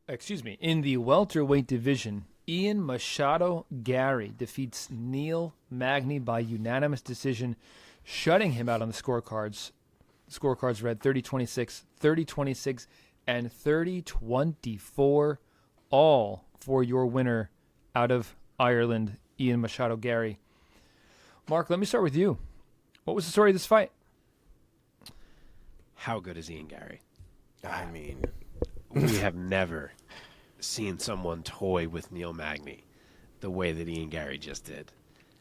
Excuse me. In the welterweight division, Ian Machado Garry defeats Neil Magny by unanimous decision, shutting him out on the scorecards. The scorecards read 30-26, 30-26, and 30-24, all for your winner out of Ireland, Ian Machado Garry. Mark, let me start with you. What was the story of this fight? How good is Ian Garry? I mean, We have never seen someone toy with Neil Magny the way that Ian Garry just did.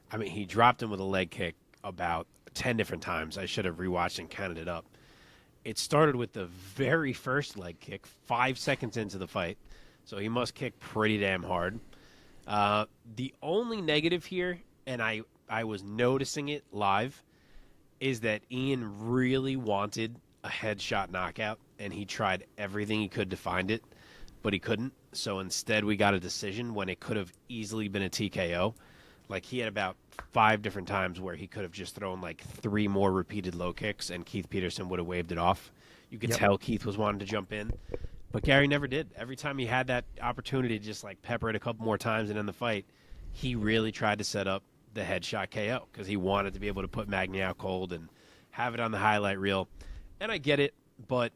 I mean, he dropped him with a leg kick about 10 different times. I should have rewatched and counted it up. It started with the very first leg kick 5 seconds into the fight, so he must kick pretty damn hard. The only negative here, and I was noticing it live, is that Ian really wanted a headshot knockout, and he tried everything he could to find it, but he couldn't. So instead we got a decision when it could have easily been a TKO. Like, he had about 5 different times where he could have just thrown like 3 more repeated low kicks, and Keith Peterson would have waved it off. You could tell Keith was wanting to jump in, but Garry never did. Every time he had that opportunity to just like pepper it a couple more times and end the fight, he really tried to set up the headshot KO because he wanted to be able to put Magny out cold and have it on the highlight reel. And I get it, but,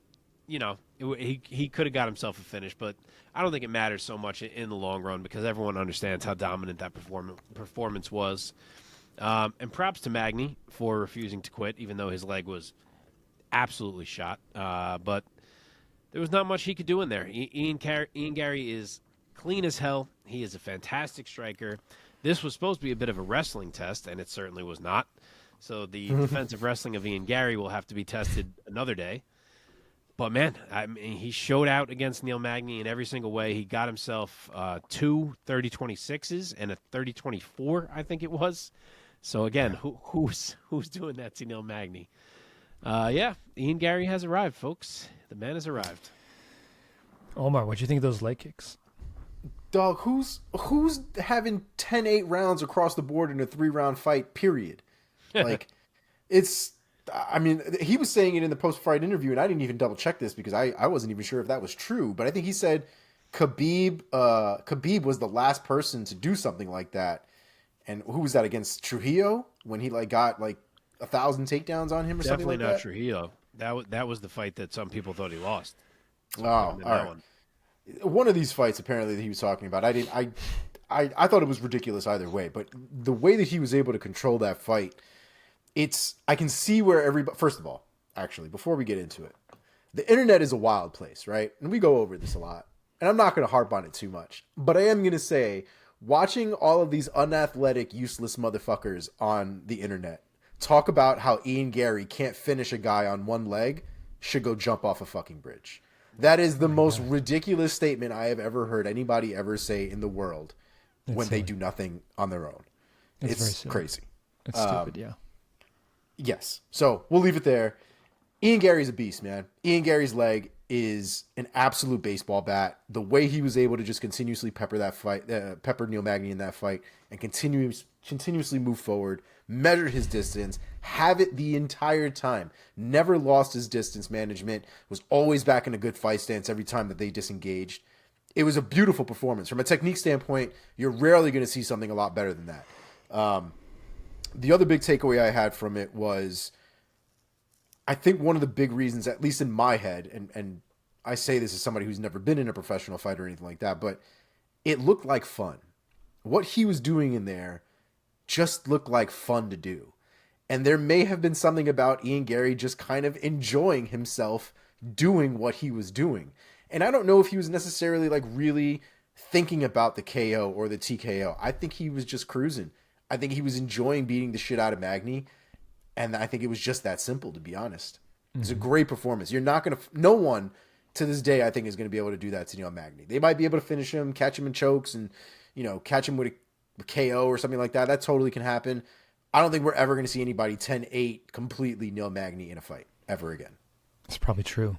you know, he could have got himself a finish, but I don't think it matters so much in the long run because everyone understands how dominant that performance was. And props to Magny for refusing to quit, even though his leg was absolutely shot. But there was not much he could do in there. Ian Garry is clean as hell. He is a fantastic striker. This was supposed to be a bit of a wrestling test, and it certainly was not. So the defensive wrestling of Ian Garry will have to be tested another day. But, man, I mean, he showed out against Neil Magny in every single way. He got himself 2 30-26s and a 30-24, I think it was. So, again, who's doing that to Neil Magny? Ian Garry has arrived, folks. The man has arrived. Omar, what'd you think of those leg kicks? dog, who's having 10-8 rounds across the board in a 3-round fight, period? Like, it's, I mean, he was saying it in the post-fight interview, and I didn't even double-check this because I wasn't even sure if that was true, but I think he said Khabib was the last person to do something like that. And who was that, against Trujillo, when he got 1,000 takedowns on him or something like that? Definitely not Trujillo. That was the fight that some people thought he lost. Oh, all right. One of these fights, apparently, that he was talking about, I thought it was ridiculous either way, but the way that he was able to control that fight, I can see where everybody, first of all, actually, before we get into it, the internet is a wild place, right? And we go over this a lot, and I'm not going to harp on it too much, but I am going to say, watching all of these unathletic, useless motherfuckers on the internet talk about how Ian Garry can't finish a guy on one leg should go jump off a fucking bridge. That is the most ridiculous statement I have ever heard anybody ever say in the world when they do nothing on their own. It's crazy. It's stupid, yeah. Yes. So we'll leave it there. Ian Garry's a beast, man. Ian Garry's leg is an absolute baseball bat. The way he was able to just continuously pepper Neil Magny in that fight and continuously move forward, measure his distance, have it the entire time, never lost his distance management, was always back in a good fight stance every time that they disengaged. It was a beautiful performance. From a technique standpoint, you're rarely going to see something a lot better than that. The other big takeaway I had from it was, I think one of the big reasons, at least in my head, and I say this as somebody who's never been in a professional fight or anything like that, but it looked like fun. What he was doing in there just looked like fun to do. And there may have been something about Ian Garry just kind of enjoying himself doing what he was doing. And I don't know if he was necessarily really thinking about the KO or the TKO. I think he was just cruising. I think he was enjoying beating the shit out of Magny. And I think it was just that simple, to be honest. It's a great performance. No one to this day, I think, is going to be able to do that to Neil Magny. They might be able to finish him, catch him in chokes, and, catch him with a KO or something like that. That totally can happen. I don't think we're ever going to see anybody 10-8 completely Neil Magny in a fight ever again. That's probably true.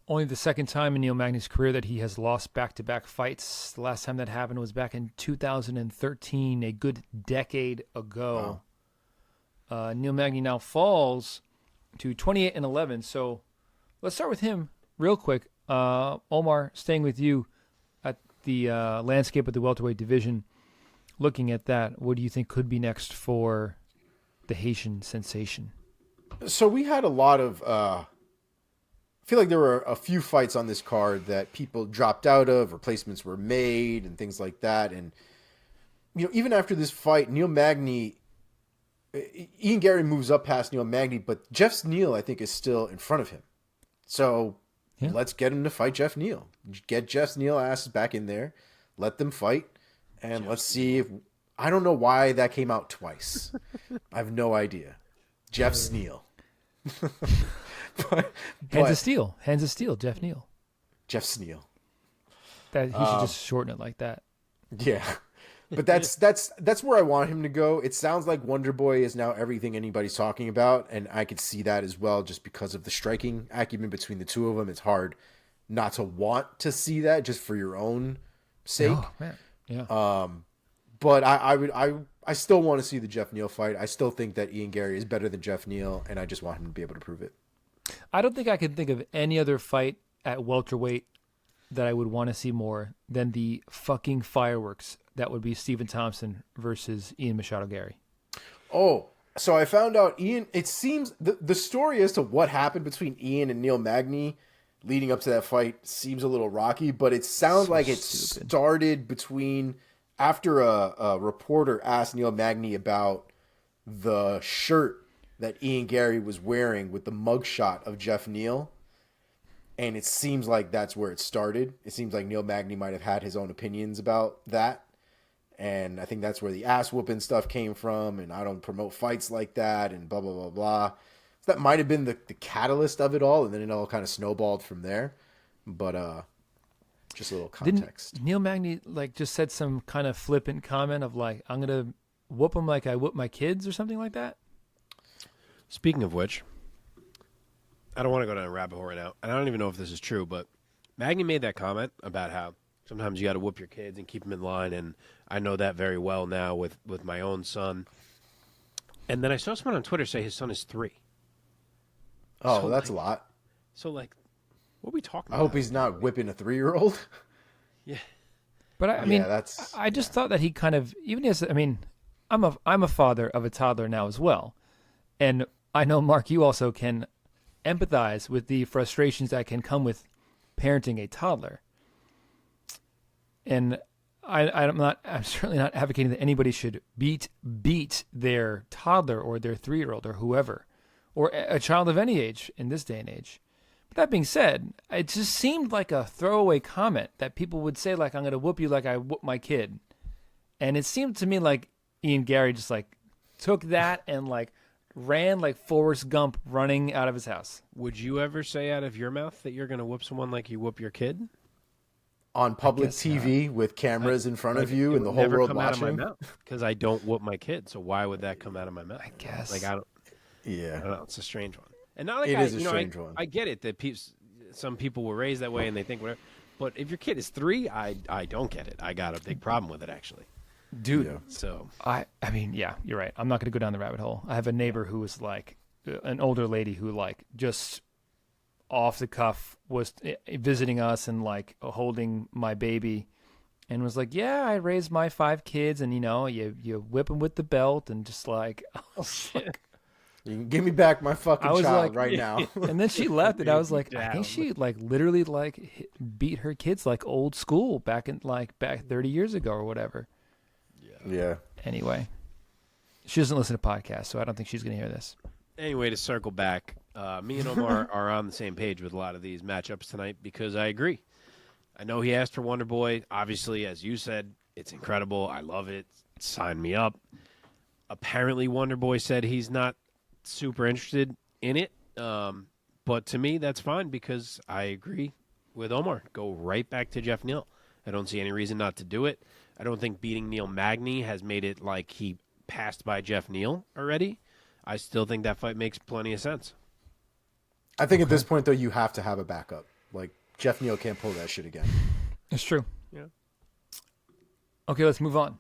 Only the second time in Neil Magny's career that he has lost back-to-back fights. The last time that happened was back in 2013, a good decade ago. Wow. Neil Magny now falls to 28-11. So let's start with him real quick. Omar, staying with you at the landscape of the welterweight division, looking at that, what do you think could be next for the Haitian sensation? So we had a lot of. I feel like there were a few fights on this card that people dropped out of, replacements were made, and things like that. And even after this fight, Neil Magny, Ian Garry moves up past Neil Magny, but Jeff Neal, I think, is still in front of him. So let's get him to fight Jeff Neal. Get Jeff Neal asses back in there. Let them fight, and let's see if. I don't know why that came out twice. I have no idea. Jeff Neal. Hands of Steel, Jeff Neal. Jeff Neal. That he should just shorten it like that. Yeah, but that's where I want him to go. It sounds like Wonder Boy is now everything anybody's talking about, and I could see that as well, just because of the striking acumen between the two of them. It's hard not to want to see that just for your own sake. Oh, man. Yeah. But I still want to see the Jeff Neal fight. I still think that Ian Garry is better than Jeff Neal, and I just want him to be able to prove it. I don't think I can think of any other fight at welterweight that I would want to see more than the fucking fireworks that would be Stephen Thompson versus Ian Machado Garry. Oh, so I found out Ian, it seems the story as to what happened between Ian and Neil Magny leading up to that fight seems a little rocky, but it sounds like it started between after a reporter asked Neil Magny about the shirt that Ian Garry was wearing with the mugshot of Jeff Neal. And it seems like that's where it started. It seems like Neil Magny might have had his own opinions about that. And I think that's where the ass whooping stuff came from. And I don't promote fights like that and blah, blah, blah, blah. So that might have been the catalyst of it all. And then it all kind of snowballed from there. But just a little context. Didn't Neil Magny just said some kind of flippant comment of I'm going to whoop him like I whoop my kids or something like that? Speaking of which, I don't want to go down a rabbit hole right now, and I don't even know if this is true, but Magny made that comment about how sometimes you got to whoop your kids and keep them in line, and I know that very well now with my own son. And then I saw someone on Twitter say his son is 3. Oh, so that's a lot. So, what are we talking about? I hope he's not whipping a 3-year-old. Yeah. But I just thought that he kind of, even as, I'm a father of a toddler now as well. And I know, Mark, you also can empathize with the frustrations that can come with parenting a toddler. And I'm certainly not advocating that anybody should beat their toddler or their 3-year-old or whoever, or a child of any age in this day and age. But that being said, it just seemed like a throwaway comment that people would say, I'm going to whoop you like I whoop my kid. And it seemed to me like Ian Garry just took that and ran like Forrest Gump running out of his house. Would you ever say out of your mouth that you're going to whoop someone like you whoop your kid? On public TV with cameras in front of you and the whole world watching? Because I don't whoop my kid, so why would that come out of my mouth? I guess. I don't. Yeah. I don't know. It's a strange one. And not it is a strange one. I get it that some people were raised that way and they think whatever. But if your kid is 3, I don't get it. I got a big problem with it, actually. Dude, yeah. So yeah, you're right. I'm not going to go down the rabbit hole. I have a neighbor who was an older lady who just off the cuff was visiting us and holding my baby, and was yeah, I raised my 5 kids, and you whip them with the belt and just oh shit. You can give me back my fucking child right now. And then she left, and I was I think she literally beat her kids old school back 30 years ago or whatever. Yeah. Anyway, she doesn't listen to podcasts, so I don't think she's going to hear this. Anyway, to circle back, me and Omar are on the same page with a lot of these matchups tonight because I agree. I know he asked for Wonder Boy. Obviously, as you said, it's incredible. I love it. Sign me up. Apparently, Wonder Boy said he's not super interested in it. But to me, that's fine because I agree with Omar. Go right back to Jeff Neal. I don't see any reason not to do it. I don't think beating Neil Magny has made it like he passed by Jeff Neal already. I still think that fight makes plenty of sense. I think at this point, though, you have to have a backup. Jeff Neal can't pull that shit again. It's true. Yeah. Okay, let's move on.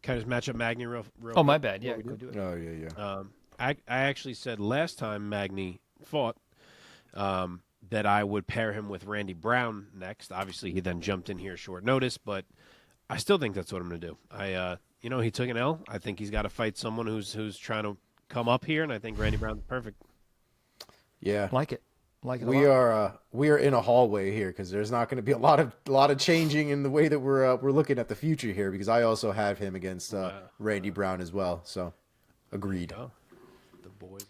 Can I just match up Magny real quick? My bad. Yeah, go do it. Oh, yeah. I actually said last time Magny fought that I would pair him with Randy Brown next. Obviously, he then jumped in here short notice, but I still think that's what I'm going to do. He took an L. I think he's got to fight someone who's trying to come up here, and I think Randy Brown's perfect. Yeah, Like it. Like it. we are in a hallway here because there's not going to be a lot of changing in the way that we're looking at the future here, because I also have him against Randy Brown as well. So, agreed. Oh, the boys.